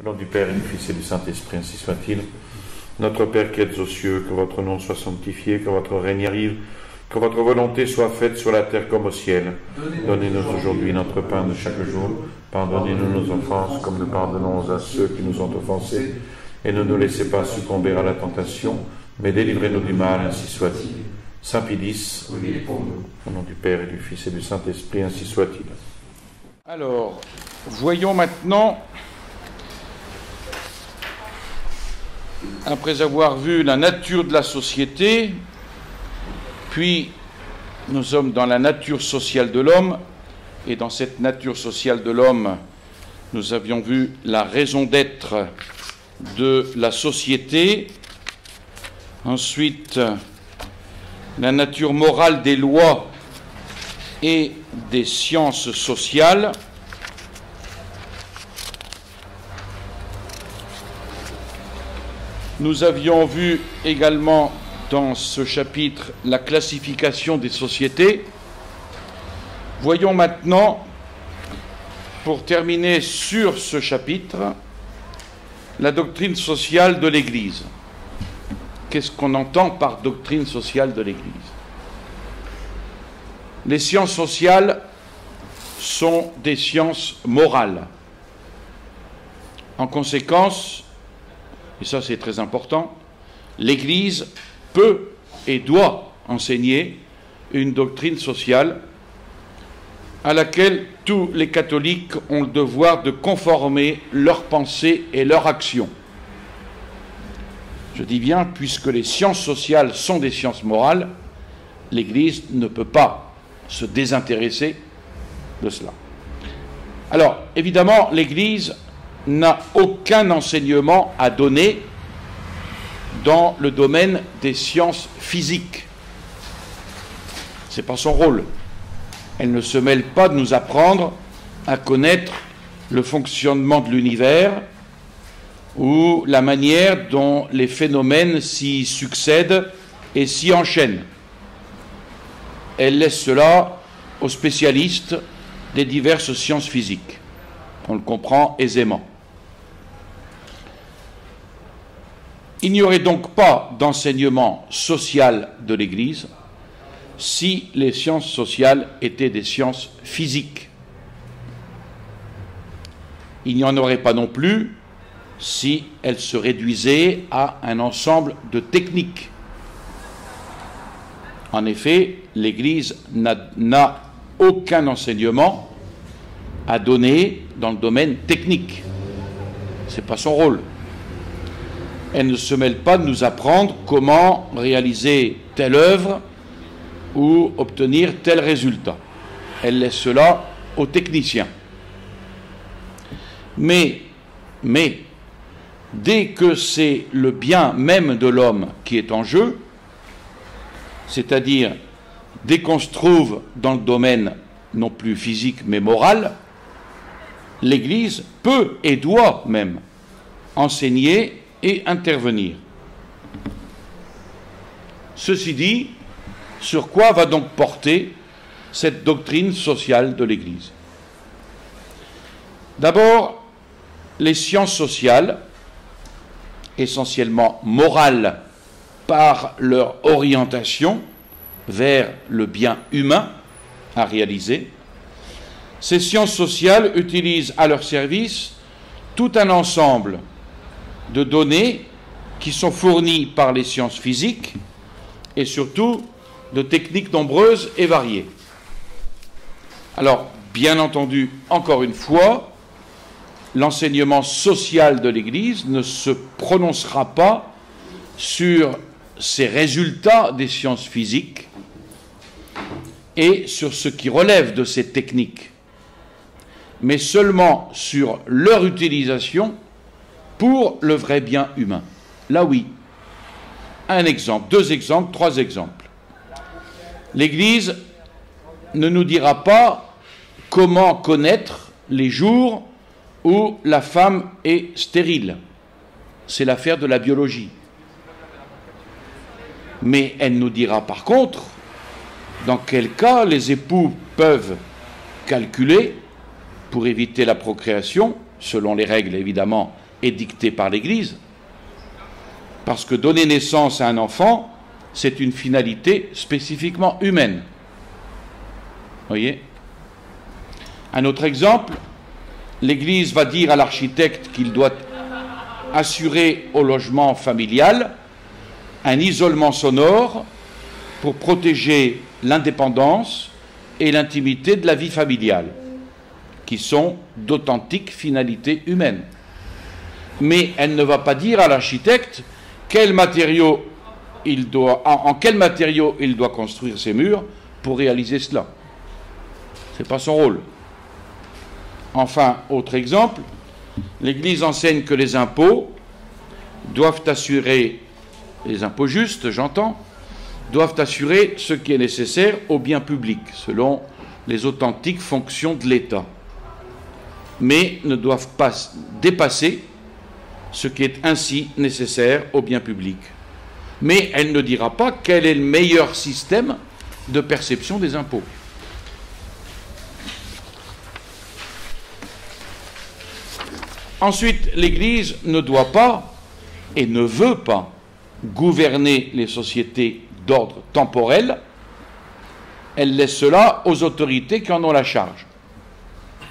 Au nom du Père et du Fils et du Saint-Esprit, ainsi soit-il. Notre Père qui êtes aux cieux, que votre nom soit sanctifié, que votre règne arrive, que votre volonté soit faite sur la terre comme au ciel. Donnez-nous aujourd'hui notre pain de chaque jour. Pardonnez-nous nos offenses, comme nous pardonnons à ceux qui nous ont offensés. Et ne nous laissez pas succomber à la tentation, mais délivrez-nous du mal, ainsi soit-il. Saint Pie X, au nom du Père et du Fils et du Saint-Esprit, ainsi soit-il. Alors, voyons maintenant, après avoir vu la nature de la société, puis nous sommes dans la nature sociale de l'homme, et dans cette nature sociale de l'homme, nous avions vu la raison d'être de la société, ensuite la nature morale des lois et des sciences sociales, nous avions vu également dans ce chapitre la classification des sociétés. Voyons maintenant, pour terminer sur ce chapitre, la doctrine sociale de l'Église. Qu'est-ce qu'on entend par doctrine sociale de l'Église? Les sciences sociales sont des sciences morales. En conséquence, et ça c'est très important, l'Église peut et doit enseigner une doctrine sociale à laquelle tous les catholiques ont le devoir de conformer leurs pensées et leurs actions. Je dis bien, puisque les sciences sociales sont des sciences morales, l'Église ne peut pas se désintéresser de cela. Alors, évidemment, l'Église n'a aucun enseignement à donner dans le domaine des sciences physiques. Ce n'est pas son rôle. Elle ne se mêle pas de nous apprendre à connaître le fonctionnement de l'univers ou la manière dont les phénomènes s'y succèdent et s'y enchaînent. Elle laisse cela aux spécialistes des diverses sciences physiques. On le comprend aisément. Il n'y aurait donc pas d'enseignement social de l'Église si les sciences sociales étaient des sciences physiques. Il n'y en aurait pas non plus si elles se réduisaient à un ensemble de techniques. En effet, l'Église n'a aucun enseignement à donner dans le domaine technique. Ce n'est pas son rôle. Elle ne se mêle pas de nous apprendre comment réaliser telle œuvre ou obtenir tel résultat. Elle laisse cela aux techniciens. Mais, dès que c'est le bien même de l'homme qui est en jeu, c'est-à-dire dès qu'on se trouve dans le domaine non plus physique mais moral, l'Église peut et doit même enseigner et intervenir. Ceci dit, sur quoi va donc porter cette doctrine sociale de l'Église? D'abord, les sciences sociales, essentiellement morales par leur orientation vers le bien humain à réaliser, ces sciences sociales utilisent à leur service tout un ensemble de données qui sont fournies par les sciences physiques et surtout de techniques nombreuses et variées. Alors, bien entendu, encore une fois, l'enseignement social de l'Église ne se prononcera pas sur ces résultats des sciences physiques et sur ce qui relève de ces techniques, mais seulement sur leur utilisation pour le vrai bien humain. Là oui. Un exemple, 2 exemples, 3 exemples. L'Église ne nous dira pas comment connaître les jours où la femme est stérile. C'est l'affaire de la biologie. Mais elle nous dira par contre dans quel cas les époux peuvent calculer pour éviter la procréation, selon les règles évidemment est dictée par l'Église, parce que donner naissance à un enfant, c'est une finalité spécifiquement humaine. Voyez ? Un autre exemple, l'Église va dire à l'architecte qu'il doit assurer au logement familial un isolement sonore pour protéger l'indépendance et l'intimité de la vie familiale, qui sont d'authentiques finalités humaines. Mais elle ne va pas dire à l'architecte en quel matériau il doit construire ses murs pour réaliser cela. Ce n'est pas son rôle. Enfin, autre exemple, l'Église enseigne que les impôts doivent assurer, les impôts justes, j'entends, doivent assurer ce qui est nécessaire au bien public, selon les authentiques fonctions de l'État, mais ne doivent pas dépasser ce qui est ainsi nécessaire au bien public. Mais elle ne dira pas quel est le meilleur système de perception des impôts. Ensuite, l'Église ne doit pas et ne veut pas gouverner les sociétés d'ordre temporel. Elle laisse cela aux autorités qui en ont la charge.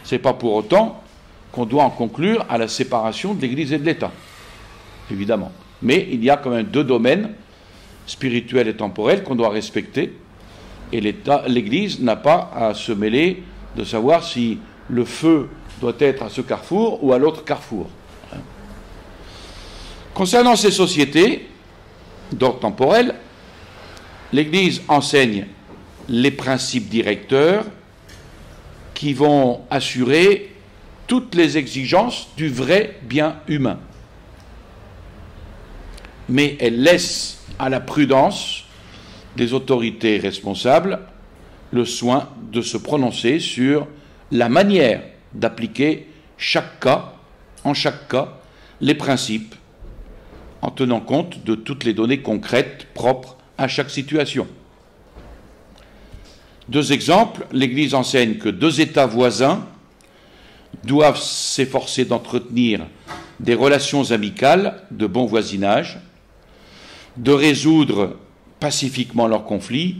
Ce n'est pas pour autant qu'on doit en conclure à la séparation de l'Église et de l'État, évidemment. Mais il y a quand même deux domaines, spirituels et temporels, qu'on doit respecter. Et l'Église n'a pas à se mêler de savoir si le feu doit être à ce carrefour ou à l'autre carrefour. Concernant ces sociétés d'ordre temporel, l'Église enseigne les principes directeurs qui vont assurer toutes les exigences du vrai bien humain. Mais elle laisse à la prudence des autorités responsables le soin de se prononcer sur la manière d'appliquer en chaque cas, les principes, en tenant compte de toutes les données concrètes propres à chaque situation. Deux exemples, l'Église enseigne que deux États voisins doivent s'efforcer d'entretenir des relations amicales de bon voisinage, de résoudre pacifiquement leurs conflits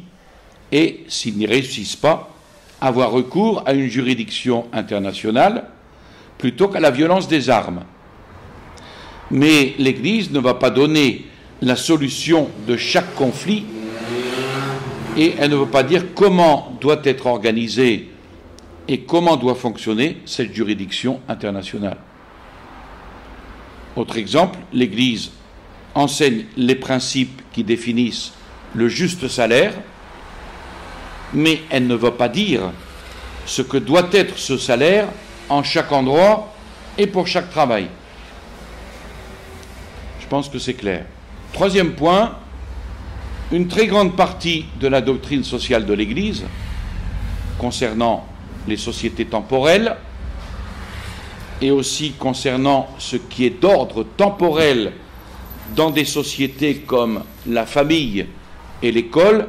et, s'ils n'y réussissent pas, avoir recours à une juridiction internationale plutôt qu'à la violence des armes. Mais l'Église ne va pas donner la solution de chaque conflit et elle ne veut pas dire comment doit être organisée et comment doit fonctionner cette juridiction internationale. Autre exemple, l'Église enseigne les principes qui définissent le juste salaire, mais elle ne va pas dire ce que doit être ce salaire en chaque endroit et pour chaque travail. Je pense que c'est clair. Troisième point, une très grande partie de la doctrine sociale de l'Église, concernant les sociétés temporelles, et aussi concernant ce qui est d'ordre temporel dans des sociétés comme la famille et l'école,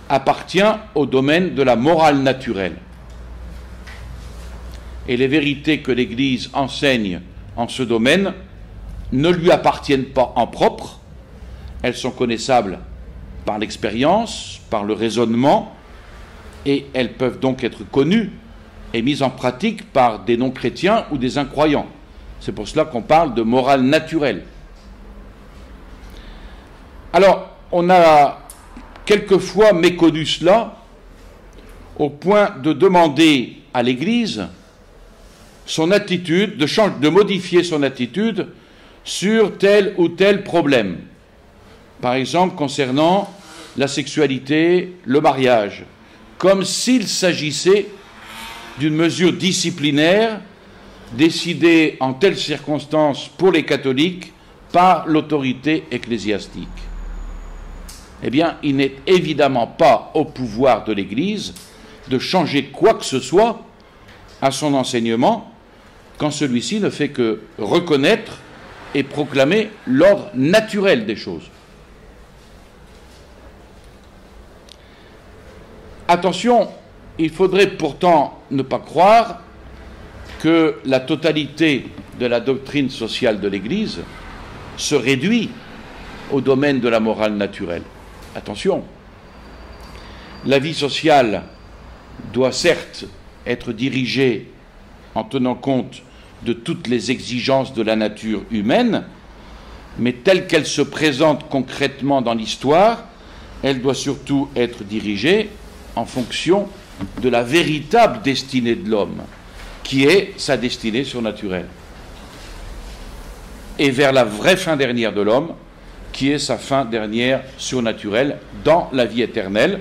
appartient au domaine de la morale naturelle. Et les vérités que l'Église enseigne en ce domaine ne lui appartiennent pas en propre, elles sont connaissables par l'expérience, par le raisonnement, et elles peuvent donc être connues et mises en pratique par des non-chrétiens ou des incroyants. C'est pour cela qu'on parle de morale naturelle. Alors, on a quelquefois méconnu cela au point de demander à l'Église son attitude, de modifier son attitude sur tel ou tel problème. Par exemple, concernant la sexualité, le mariage, comme s'il s'agissait d'une mesure disciplinaire décidée en telles circonstances pour les catholiques par l'autorité ecclésiastique. Eh bien, il n'est évidemment pas au pouvoir de l'Église de changer quoi que ce soit à son enseignement quand celui-ci ne fait que reconnaître et proclamer l'ordre naturel des choses. Attention, il faudrait pourtant ne pas croire que la totalité de la doctrine sociale de l'Église se réduit au domaine de la morale naturelle. Attention, la vie sociale doit certes être dirigée en tenant compte de toutes les exigences de la nature humaine, mais telle qu'elle se présente concrètement dans l'histoire, elle doit surtout être dirigée en fonction de la véritable destinée de l'homme, qui est sa destinée surnaturelle, et vers la vraie fin dernière de l'homme, qui est sa fin dernière surnaturelle dans la vie éternelle.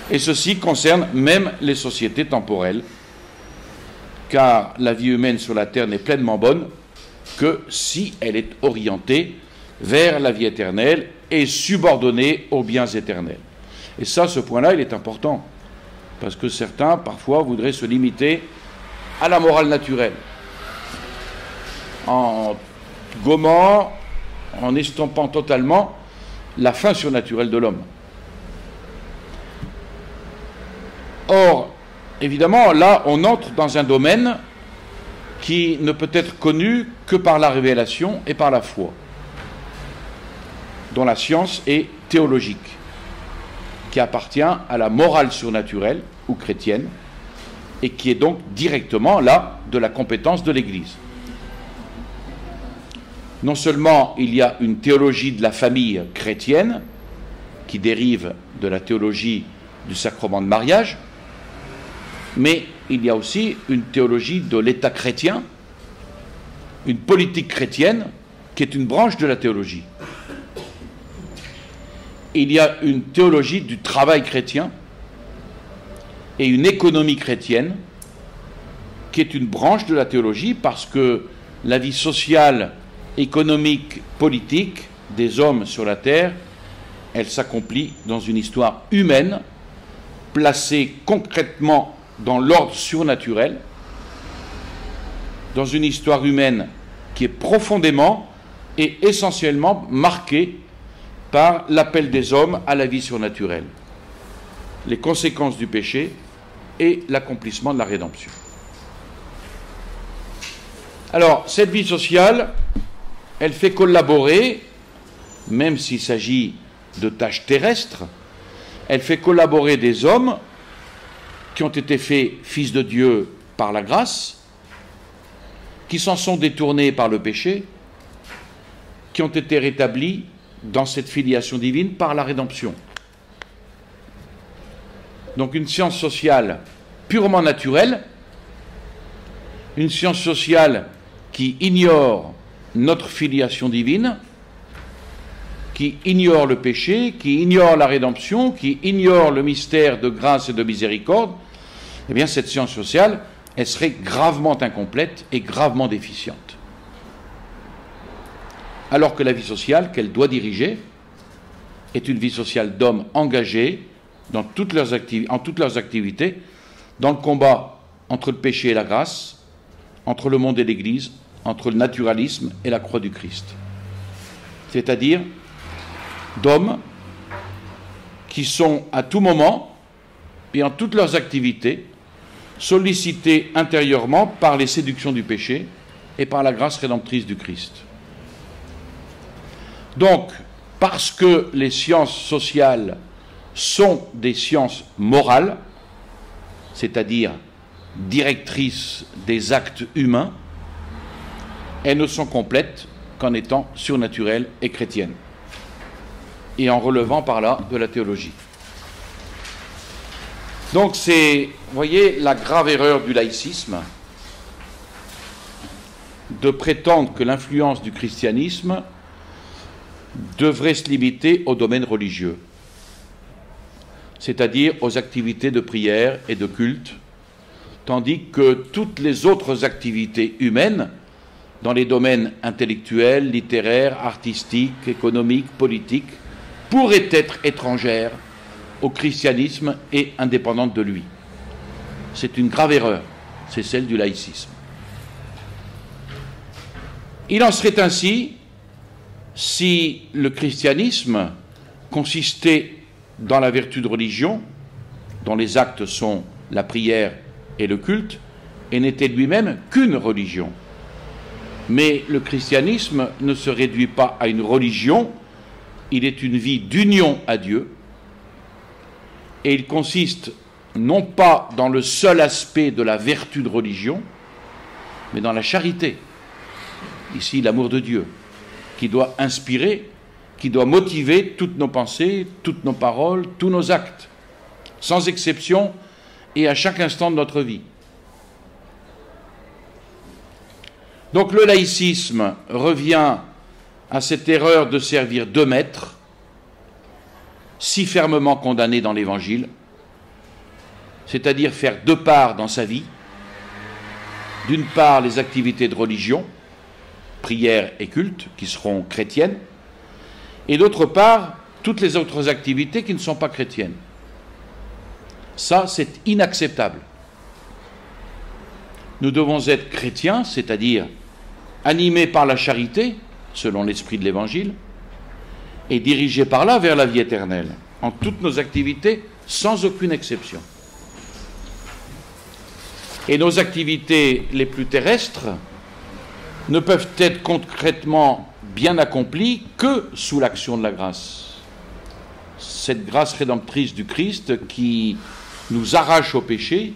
Et ceci concerne même les sociétés temporelles, car la vie humaine sur la terre n'est pleinement bonne que si elle est orientée vers la vie éternelle et subordonnée aux biens éternels. Et ça, ce point-là, il est important, parce que certains, parfois, voudraient se limiter à la morale naturelle, en gommant, en estompant totalement la fin surnaturelle de l'homme. Or, évidemment, là, on entre dans un domaine qui ne peut être connu que par la révélation et par la foi, dont la science est théologique, qui appartient à la morale surnaturelle ou chrétienne, et qui est donc directement là de la compétence de l'Église. Non seulement il y a une théologie de la famille chrétienne, qui dérive de la théologie du sacrement de mariage, mais il y a aussi une théologie de l'État chrétien, une politique chrétienne, qui est une branche de la théologie. Il y a une théologie du travail chrétien et une économie chrétienne, qui est une branche de la théologie, parce que la vie sociale, économique, politique des hommes sur la terre, elle s'accomplit dans une histoire humaine, placée concrètement dans l'ordre surnaturel, dans une histoire humaine qui est profondément et essentiellement marquée par l'appel des hommes à la vie surnaturelle, les conséquences du péché et l'accomplissement de la rédemption. Alors, cette vie sociale, elle fait collaborer, même s'il s'agit de tâches terrestres, elle fait collaborer des hommes qui ont été faits fils de Dieu par la grâce, qui s'en sont détournés par le péché, qui ont été rétablis dans cette filiation divine par la rédemption. Donc une science sociale purement naturelle, une science sociale qui ignore notre filiation divine, qui ignore le péché, qui ignore la rédemption, qui ignore le mystère de grâce et de miséricorde, eh bien cette science sociale, elle serait gravement incomplète et gravement déficiente. Alors que la vie sociale qu'elle doit diriger est une vie sociale d'hommes engagés en toutes leurs activités, dans le combat entre le péché et la grâce, entre le monde et l'Église, entre le naturalisme et la croix du Christ. C'est-à-dire d'hommes qui sont à tout moment et en toutes leurs activités sollicités intérieurement par les séductions du péché et par la grâce rédemptrice du Christ. Donc, parce que les sciences sociales sont des sciences morales, c'est-à-dire directrices des actes humains, elles ne sont complètes qu'en étant surnaturelles et chrétiennes, et en relevant par là de la théologie. Donc c'est, vous voyez, la grave erreur du laïcisme de prétendre que l'influence du christianisme devrait se limiter au domaine religieux, c'est-à-dire aux activités de prière et de culte, tandis que toutes les autres activités humaines, dans les domaines intellectuels, littéraires, artistiques, économiques, politiques, pourraient être étrangères au christianisme et indépendantes de lui. C'est une grave erreur, c'est celle du laïcisme. Il en serait ainsi si le christianisme consistait dans la vertu de religion, dont les actes sont la prière et le culte, et n'était lui-même qu'une religion. Mais le christianisme ne se réduit pas à une religion, il est une vie d'union à Dieu, et il consiste non pas dans le seul aspect de la vertu de religion, mais dans la charité. Ici, l'amour de Dieu, qui doit inspirer, qui doit motiver toutes nos pensées, toutes nos paroles, tous nos actes, sans exception et à chaque instant de notre vie. Donc le laïcisme revient à cette erreur de servir deux maîtres, si fermement condamnés dans l'Évangile, c'est-à-dire faire deux parts dans sa vie. D'une part, les activités de religion, prière et culte, qui seront chrétiennes, et d'autre part, toutes les autres activités qui ne sont pas chrétiennes. Ça, c'est inacceptable. Nous devons être chrétiens, c'est-à-dire animés par la charité, selon l'esprit de l'Évangile, et dirigés par là vers la vie éternelle, en toutes nos activités, sans aucune exception. Et nos activités les plus terrestres ne peuvent être concrètement bien accomplies que sous l'action de la grâce. Cette grâce rédemptrice du Christ qui nous arrache au péché,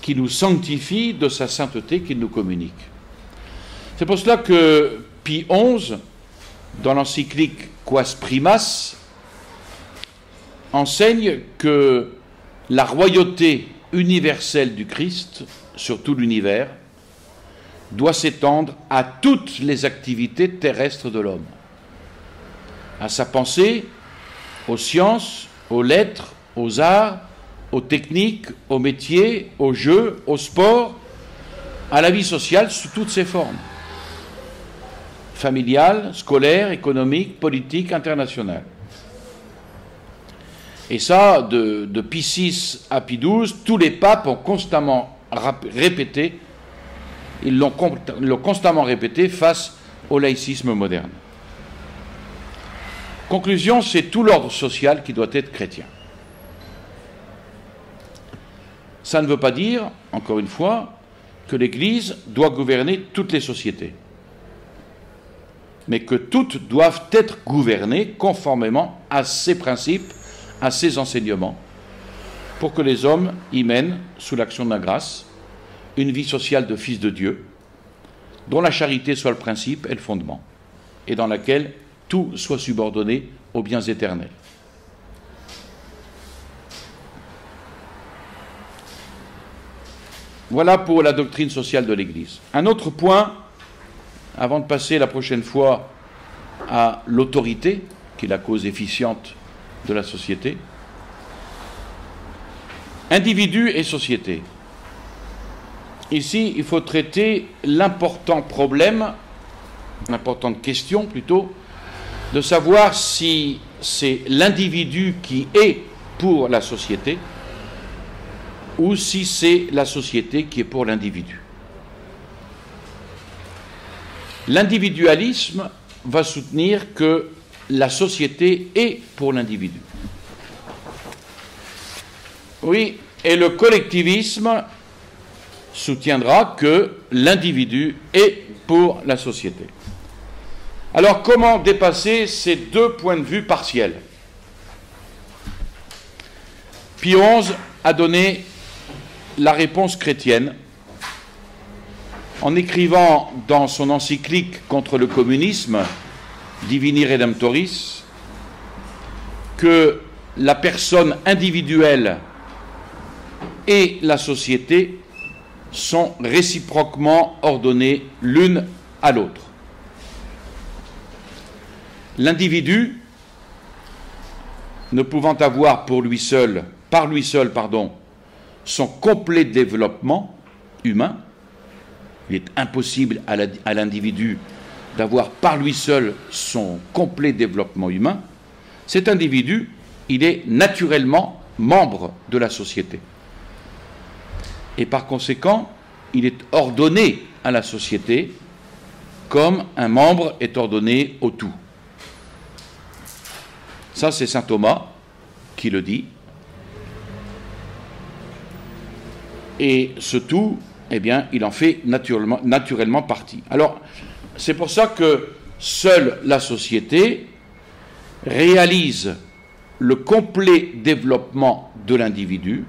qui nous sanctifie de sa sainteté qu'il nous communique. C'est pour cela que Pie XI, dans l'encyclique Quas Primas, enseigne que la royauté universelle du Christ sur tout l'univers doit s'étendre à toutes les activités terrestres de l'homme, à sa pensée, aux sciences, aux lettres, aux arts, aux techniques, aux métiers, aux jeux, au sport, à la vie sociale sous toutes ses formes, familiale, scolaire, économique, politique, internationale. Et ça, de Pie VI à Pie XII, tous les papes ont constamment répété, ils l'ont constamment répété face au laïcisme moderne. Conclusion, c'est tout l'ordre social qui doit être chrétien. Ça ne veut pas dire, encore une fois, que l'Église doit gouverner toutes les sociétés, mais que toutes doivent être gouvernées conformément à ses principes, à ses enseignements, pour que les hommes y mènent, sous l'action de la grâce, une vie sociale de fils de Dieu, dont la charité soit le principe et le fondement, et dans laquelle tout soit subordonné aux biens éternels. Voilà pour la doctrine sociale de l'Église. Un autre point, avant de passer la prochaine fois à l'autorité, qui est la cause efficiente de la société. Individu et société. Ici, il faut traiter l'important problème, l'importante question plutôt, de savoir si c'est l'individu qui est pour la société ou si c'est la société qui est pour l'individu. L'individualisme va soutenir que la société est pour l'individu. Oui, et le collectivisme soutiendra que l'individu est pour la société. Alors, comment dépasser ces deux points de vue partiels? Pie XI a donné la réponse chrétienne en écrivant dans son encyclique contre le communisme, Divini Redemptoris, que la personne individuelle et la société sont réciproquement ordonnées l'une à l'autre. L'individu, ne pouvant avoir par lui seul, son complet développement humain, il est impossible à l'individu d'avoir par lui seul son complet développement humain. Cet individu, il est naturellement membre de la société. Et par conséquent, il est ordonné à la société comme un membre est ordonné au tout. Ça, c'est saint Thomas qui le dit. Et ce tout eh bien, il en fait naturellement partie. Alors, c'est pour ça que seule la société réalise le complet développement de l'individu,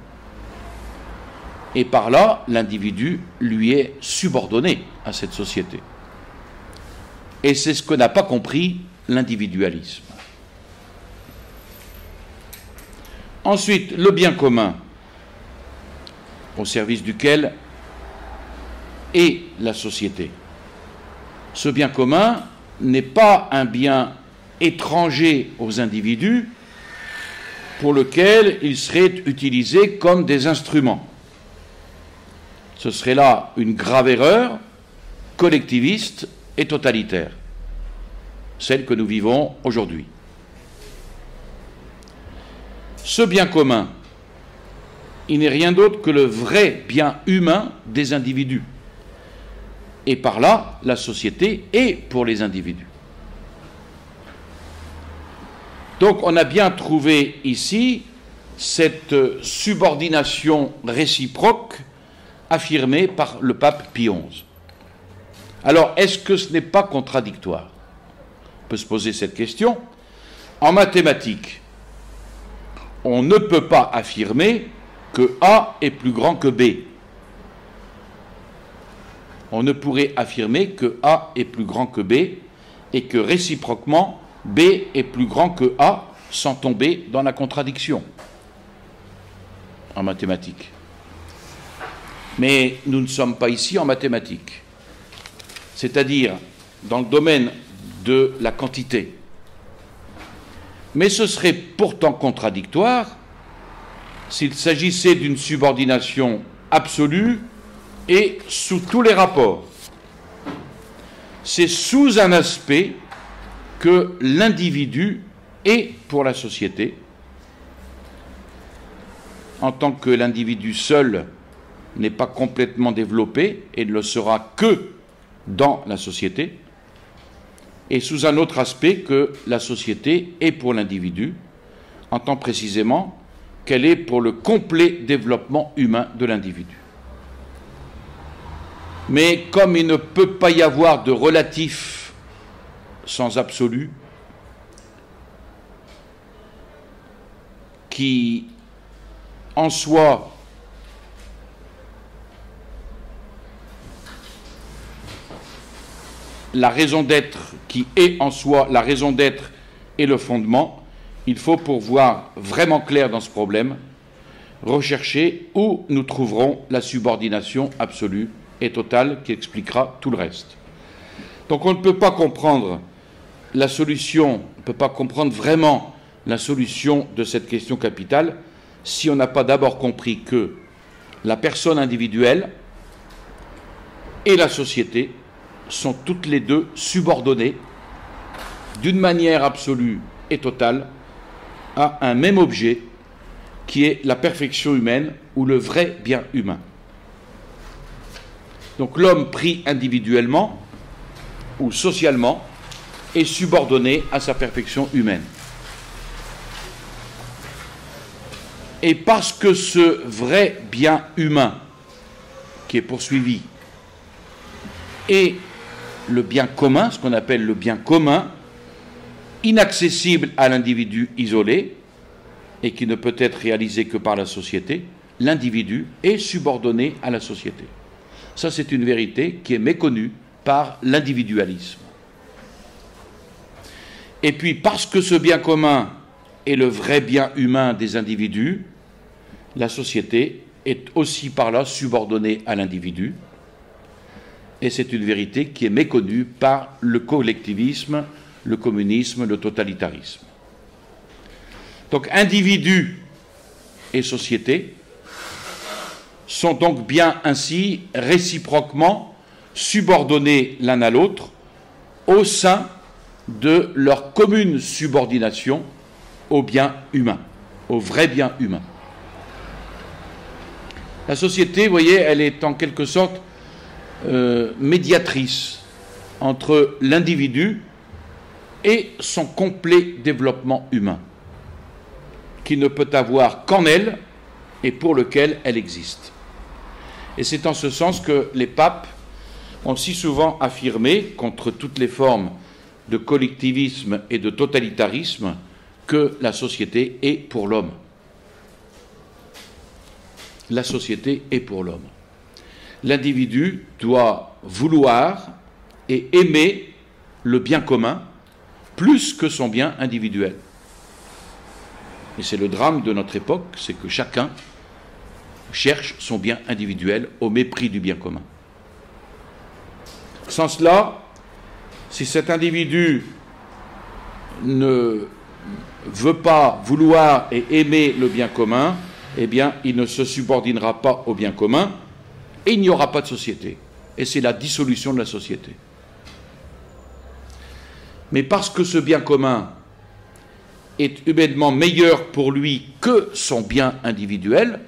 et par là, l'individu lui est subordonné à cette société. Et c'est ce que n'a pas compris l'individualisme. Ensuite, le bien commun, au service duquel est la société. Ce bien commun n'est pas un bien étranger aux individus pour lequel il serait utilisé comme des instruments. Ce serait là une grave erreur collectiviste et totalitaire, celle que nous vivons aujourd'hui. Ce bien commun, il n'est rien d'autre que le vrai bien humain des individus. Et par là, la société est pour les individus. Donc on a bien trouvé ici cette subordination réciproque affirmée par le pape Pie XI. Alors, est-ce que ce n'est pas contradictoire? On peut se poser cette question. En mathématiques, on ne peut pas affirmer que A est plus grand que B. On ne pourrait affirmer que A est plus grand que B et que réciproquement B est plus grand que A sans tomber dans la contradiction en mathématiques. Mais nous ne sommes pas ici en mathématiques, c'est-à-dire dans le domaine de la quantité. Mais ce serait pourtant contradictoire s'il s'agissait d'une subordination absolue et sous tous les rapports. C'est sous un aspect que l'individu est pour la société, en tant que l'individu seul n'est pas complètement développé et ne le sera que dans la société, et sous un autre aspect que la société est pour l'individu, en tant précisément qu'elle est pour le complet développement humain de l'individu. Mais comme il ne peut pas y avoir de relatif sans absolu, qui en soi la raison d'être, qui est en soi la raison d'être et le fondement, il faut, pour voir vraiment clair dans ce problème, rechercher où nous trouverons la subordination absolue et totale qui expliquera tout le reste. Donc on ne peut pas comprendre la solution, on ne peut pas comprendre vraiment la solution de cette question capitale si on n'a pas d'abord compris que la personne individuelle et la société sont toutes les deux subordonnées d'une manière absolue et totale à un même objet qui est la perfection humaine ou le vrai bien humain. Donc l'homme pris individuellement ou socialement est subordonné à sa perfection humaine. Et parce que ce vrai bien humain qui est poursuivi est le bien commun, ce qu'on appelle le bien commun, inaccessible à l'individu isolé et qui ne peut être réalisé que par la société, l'individu est subordonné à la société. Ça, c'est une vérité qui est méconnue par l'individualisme. Et puis, parce que ce bien commun est le vrai bien humain des individus, la société est aussi par là subordonnée à l'individu. Et c'est une vérité qui est méconnue par le collectivisme, le communisme, le totalitarisme. Donc individu et société sont donc bien ainsi réciproquement subordonnés l'un à l'autre au sein de leur commune subordination au bien humain, au vrai bien humain. La société, vous voyez, elle est en quelque sorte médiatrice entre l'individu et son complet développement humain, qui ne peut avoir qu'en elle et pour lequel elle existe. Et c'est en ce sens que les papes ont si souvent affirmé, contre toutes les formes de collectivisme et de totalitarisme, que la société est pour l'homme. La société est pour l'homme. L'individu doit vouloir et aimer le bien commun plus que son bien individuel. Et c'est le drame de notre époque, c'est que chacun cherche son bien individuel au mépris du bien commun. Sans cela, si cet individu ne veut pas vouloir et aimer le bien commun, eh bien, il ne se subordonnera pas au bien commun et il n'y aura pas de société. Et c'est la dissolution de la société. Mais parce que ce bien commun est humainement meilleur pour lui que son bien individuel,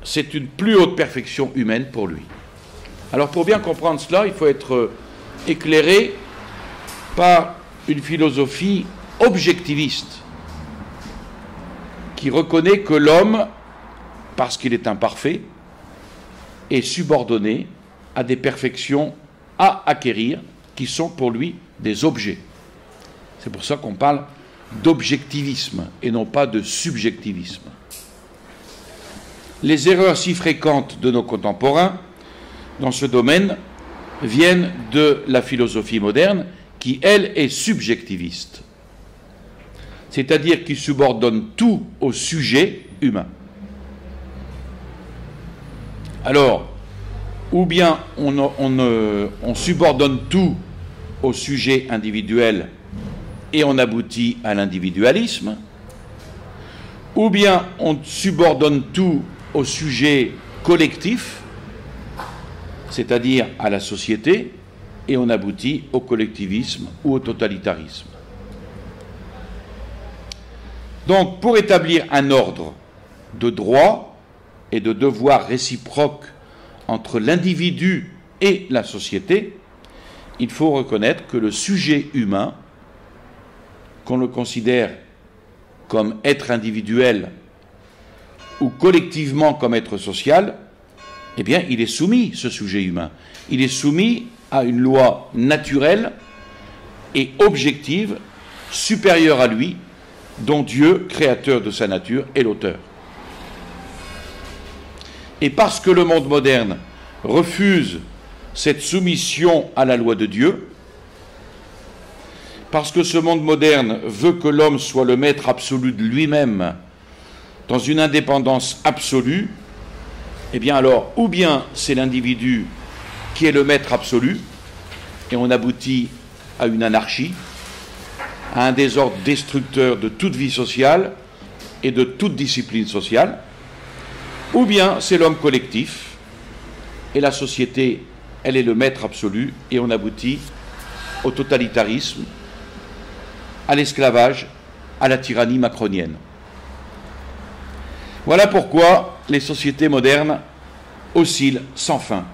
c'est une plus haute perfection humaine pour lui. Alors pour bien comprendre cela, il faut être éclairé par une philosophie objectiviste qui reconnaît que l'homme, parce qu'il est imparfait, est subordonné à des perfections à acquérir qui sont pour lui des objets. C'est pour ça qu'on parle d'objectivisme et non pas de subjectivisme. Les erreurs si fréquentes de nos contemporains dans ce domaine viennent de la philosophie moderne qui, elle, est subjectiviste. C'est-à-dire qui subordonne tout au sujet humain. Alors, ou bien on subordonne tout au sujet individuel et on aboutit à l'individualisme, ou bien on subordonne tout au sujet collectif, c'est-à-dire à la société, et on aboutit au collectivisme ou au totalitarisme. Donc, pour établir un ordre de droits et de devoirs réciproques entre l'individu et la société, il faut reconnaître que le sujet humain, qu'on le considère comme être individuel ou collectivement comme être social, eh bien, il est soumis, ce sujet humain. Il est soumis à une loi naturelle et objective, supérieure à lui, dont Dieu, créateur de sa nature, est l'auteur. Et parce que le monde moderne refuse cette soumission à la loi de Dieu, parce que ce monde moderne veut que l'homme soit le maître absolu de lui-même, dans une indépendance absolue, eh bien alors, ou bien c'est l'individu qui est le maître absolu, et on aboutit à une anarchie, à un désordre destructeur de toute vie sociale et de toute discipline sociale, ou bien c'est l'homme collectif, et la société, elle est le maître absolu, et on aboutit au totalitarisme, à l'esclavage, à la tyrannie macronienne. Voilà pourquoi les sociétés modernes oscillent sans fin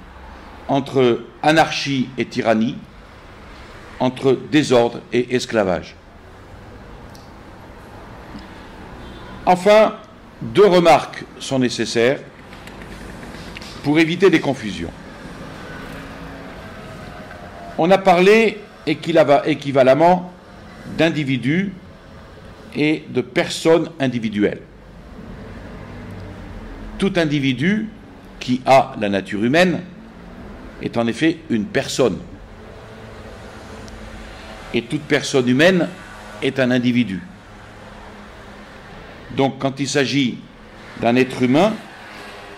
entre anarchie et tyrannie, entre désordre et esclavage. Enfin, deux remarques sont nécessaires pour éviter des confusions. On a parlé équivalemment d'individus et de personnes individuelles. Tout individu qui a la nature humaine est en effet une personne. Et toute personne humaine est un individu. Donc quand il s'agit d'un être humain,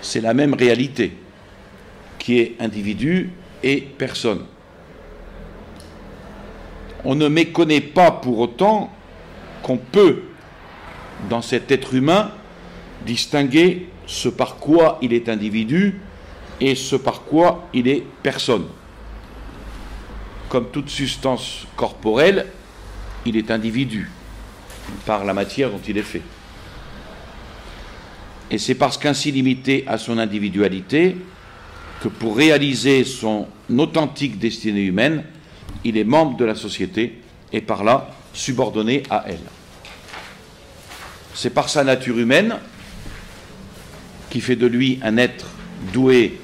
c'est la même réalité, qui est individu et personne. On ne méconnaît pas pour autant qu'on peut, dans cet être humain, distinguer ce par quoi il est individu et ce par quoi il est personne. Comme toute substance corporelle, il est individu par la matière dont il est fait. Et c'est parce qu'ainsi limité à son individualité que pour réaliser son authentique destinée humaine, il est membre de la société et par là subordonné à elle. C'est par sa nature humaine qui fait de lui un être doué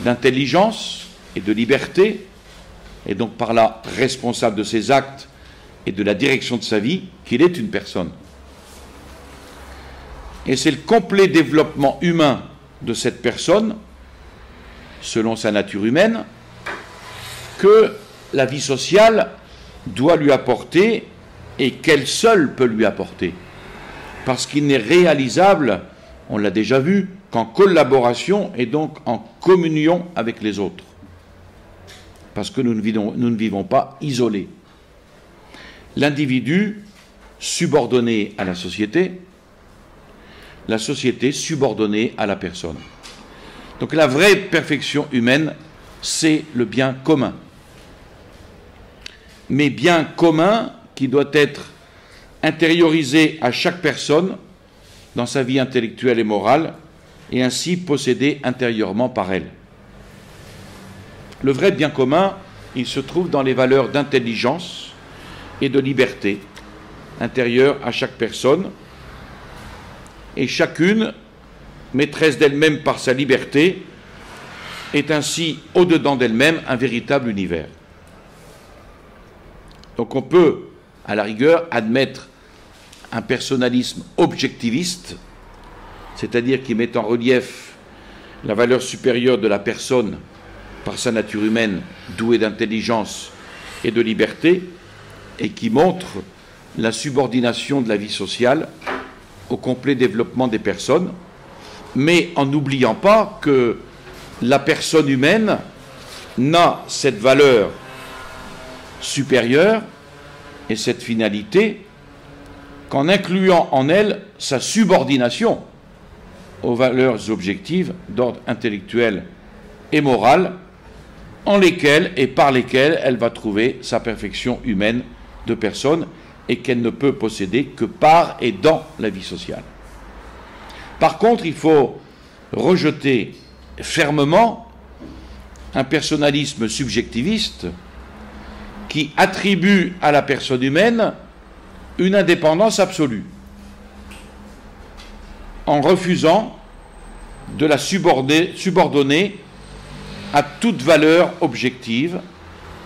d'intelligence et de liberté, et donc par là responsable de ses actes et de la direction de sa vie, qu'il est une personne. Et c'est le complet développement humain de cette personne, selon sa nature humaine, que la vie sociale doit lui apporter et qu'elle seule peut lui apporter. Parce qu'il n'est réalisable, on l'a déjà vu, qu'en collaboration et donc en communion avec les autres. Parce que nous ne vivons pas isolés. L'individu subordonné à la société subordonnée à la personne. Donc la vraie perfection humaine, c'est le bien commun. Mais bien commun qui doit être intériorisé à chaque personne dans sa vie intellectuelle et morale, et ainsi possédé intérieurement par elle. Le vrai bien commun, il se trouve dans les valeurs d'intelligence et de liberté intérieures à chaque personne, et chacune, maîtresse d'elle-même par sa liberté, est ainsi au-dedans d'elle-même un véritable univers. Donc on peut, à la rigueur, admettre un personnalisme objectiviste, c'est-à-dire qui met en relief la valeur supérieure de la personne par sa nature humaine douée d'intelligence et de liberté, et qui montre la subordination de la vie sociale au complet développement des personnes, mais en n'oubliant pas que la personne humaine n'a cette valeur supérieure et cette finalité qu'en incluant en elle sa subordination aux valeurs objectives d'ordre intellectuel et moral, en lesquelles et par lesquelles elle va trouver sa perfection humaine de personne et qu'elle ne peut posséder que par et dans la vie sociale. Par contre, il faut rejeter fermement un personnalisme subjectiviste qui attribue à la personne humaine une indépendance absolue, en refusant de la subordonner à toute valeur objective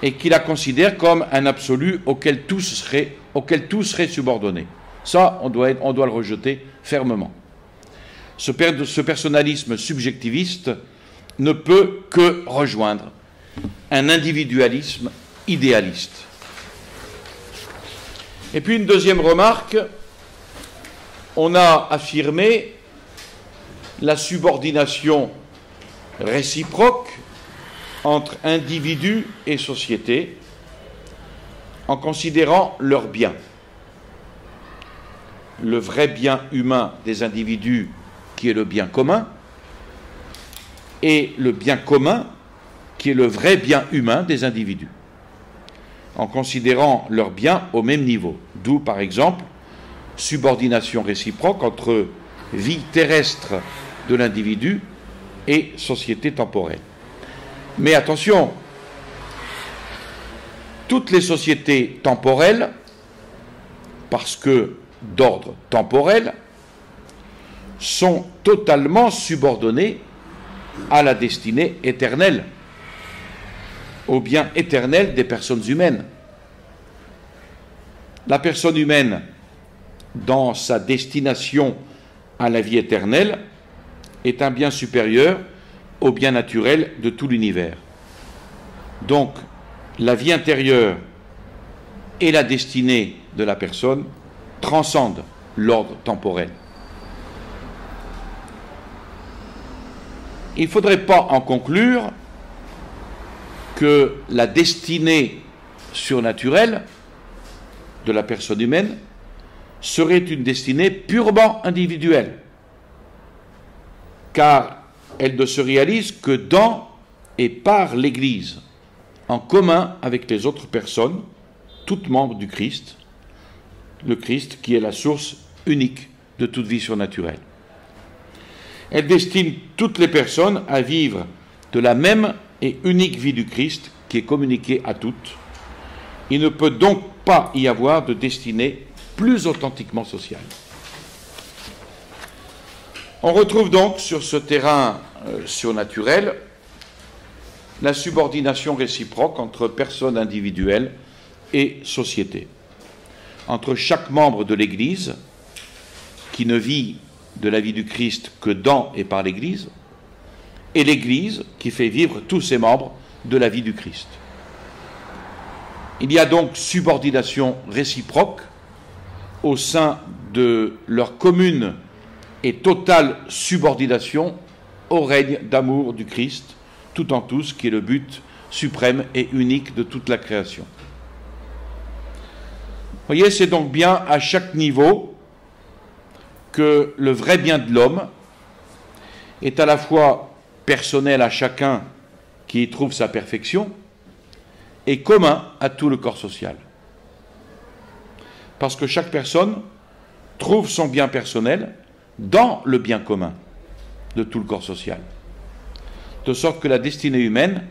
et qui la considère comme un absolu auquel tout serait subordonné. Ça, on doit le rejeter fermement. Ce personnalisme subjectiviste ne peut que rejoindre un individualisme idéaliste. Et puis une deuxième remarque, on a affirmé la subordination réciproque entre individus et société en considérant leurs biens. Le vrai bien humain des individus qui est le bien commun et le bien commun qui est le vrai bien humain des individus, en considérant leurs biens au même niveau. D'où, par exemple, subordination réciproque entre vie terrestre de l'individu et société temporelle. Mais attention, toutes les sociétés temporelles, parce que d'ordre temporel, sont totalement subordonnées à la destinée éternelle, au bien éternel des personnes humaines. La personne humaine, dans sa destination à la vie éternelle, est un bien supérieur au bien naturel de tout l'univers. Donc, la vie intérieure et la destinée de la personne transcendent l'ordre temporel. Il ne faudrait pas en conclure que la destinée surnaturelle de la personne humaine serait une destinée purement individuelle, car elle ne se réalise que dans et par l'Église, en commun avec les autres personnes, toutes membres du Christ, le Christ qui est la source unique de toute vie surnaturelle. Elle destine toutes les personnes à vivre de la même et unique vie du Christ qui est communiquée à toutes. Il ne peut donc pas y avoir de destinée plus authentiquement sociale. On retrouve donc sur ce terrain surnaturel la subordination réciproque entre personnes individuelles et société, entre chaque membre de l'Église, qui ne vit de la vie du Christ que dans et par l'Église, et l'Église qui fait vivre tous ses membres de la vie du Christ. Il y a donc subordination réciproque au sein de leur commune et totale subordination au règne d'amour du Christ, tout en tous, qui est le but suprême et unique de toute la création. Vous voyez, c'est donc bien à chaque niveau que le vrai bien de l'homme est à la fois personnel à chacun qui y trouve sa perfection et commun à tout le corps social. Parce que chaque personne trouve son bien personnel dans le bien commun de tout le corps social. De sorte que la destinée humaine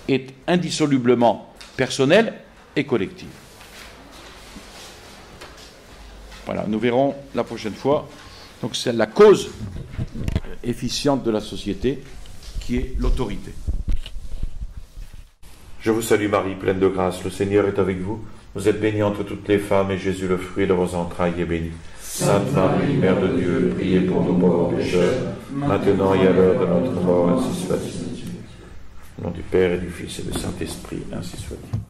est indissolublement personnelle et collective. Voilà, nous verrons la prochaine fois. Donc c'est la cause efficiente de la société qui est l'autorité. Je vous salue Marie, pleine de grâce, le Seigneur est avec vous. Vous êtes bénie entre toutes les femmes, et Jésus, le fruit de vos entrailles, est béni. Sainte Marie, Mère de Dieu, priez pour nous pauvres pécheurs, maintenant et à l'heure de notre mort, ainsi soit-il. Au nom du Père et du Fils et du Saint-Esprit, ainsi soit-il.